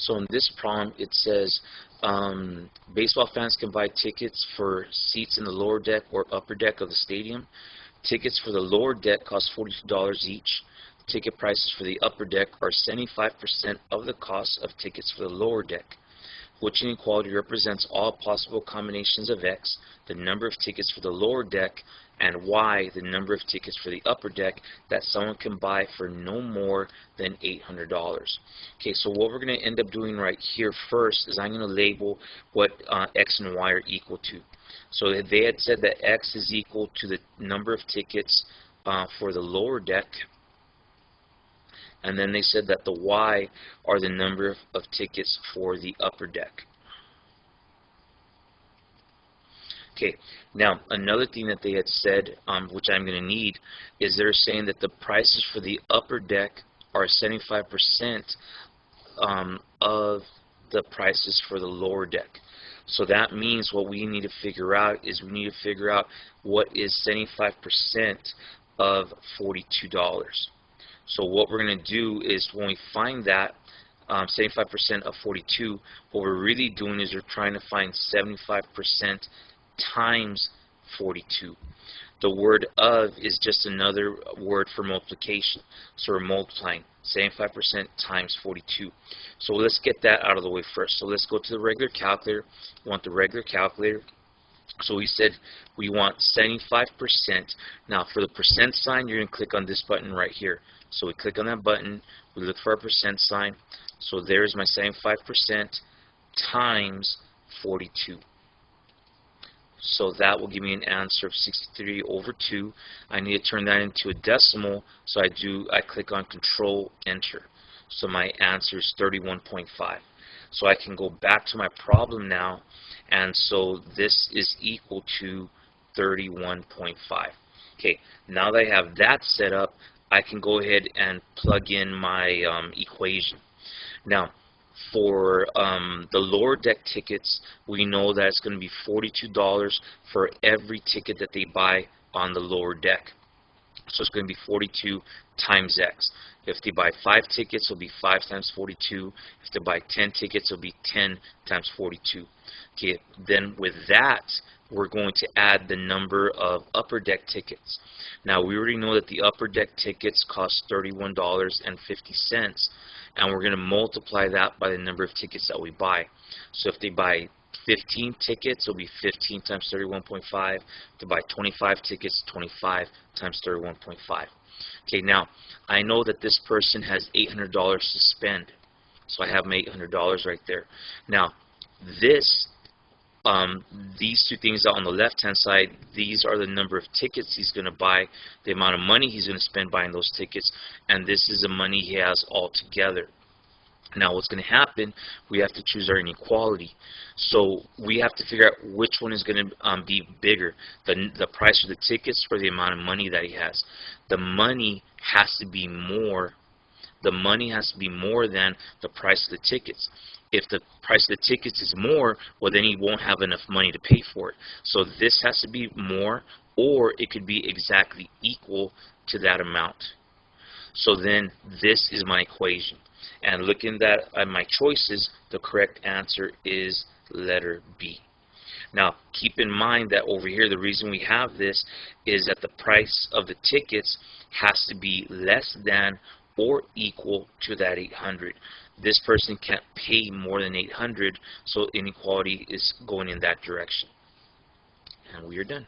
So in this problem, it says baseball fans can buy tickets for seats in the lower deck or upper deck of the stadium. Tickets for the lower deck cost $42 each. Ticket prices for the upper deck are 75% of the cost of tickets for the lower deck. Which inequality represents all possible combinations of x, the number of tickets for the lower deck, and y, the number of tickets for the upper deck, that someone can buy for no more than $800. Okay, so what we're going to end up doing right here first is I'm going to label what x and y are equal to. So they had said that x is equal to the number of tickets for the lower deck, and then they said that the y are the number of tickets for the upper deck. Okay, now another thing that they had said, which I'm going to need, is they're saying that the prices for the upper deck are 75% of the prices for the lower deck. So that means what we need to figure out is we need to figure out what is 75% of $42. So what we're going to do is when we find that 75% of 42, what we're really doing is we're trying to find 75% times 42. The word of is just another word for multiplication. So we're multiplying 75% times 42. So let's get that out of the way first. So let's go to the regular calculator. We want the regular calculator. So we said we want 75%. Now for the percent sign, you're going to click on this button right here. So we click on that button, we look for a percent sign. So there's my 75% times 42. So that will give me an answer of 63/2. I need to turn that into a decimal, so I click on Control Enter. So my answer is 31.5. So I can go back to my problem now, and so this is equal to 31.5. Okay, now that I have that set up, I can go ahead and plug in my equation. Now, for the lower deck tickets, we know that it's going to be $42 for every ticket that they buy on the lower deck. So it's going to be 42 times x. If they buy 5 tickets, it'll be 5 times 42. If they buy 10 tickets, it'll be 10 times 42. Okay, then with that, we're going to add the number of upper deck tickets. Now we already know that the upper deck tickets cost $31.50, and we're going to multiply that by the number of tickets that we buy. So if they buy 15 tickets, it'll be 15 times 31.5. If they buy 25 tickets, 25 times 31.5. Okay, now I know that this person has $800 to spend, so I have my $800 right there. Now these two things out on the left-hand side, these are the number of tickets he's going to buy, the amount of money he's going to spend buying those tickets, and this is the money he has altogether. Now what's going to happen, we have to choose our inequality. So we have to figure out which one is going to be bigger, the price of the tickets or the amount of money that he has. The money has to be more. The money has to be more than the price of the tickets. If the price of the tickets is more, well then he won't have enough money to pay for it. So this has to be more, or it could be exactly equal to that amount. So then this is my equation. And looking at my choices, the correct answer is letter B. Now keep in mind that over here the reason we have this is that the price of the tickets has to be less than or equal to that 800. This person can't pay more than 800, so inequality is going in that direction. And we are done.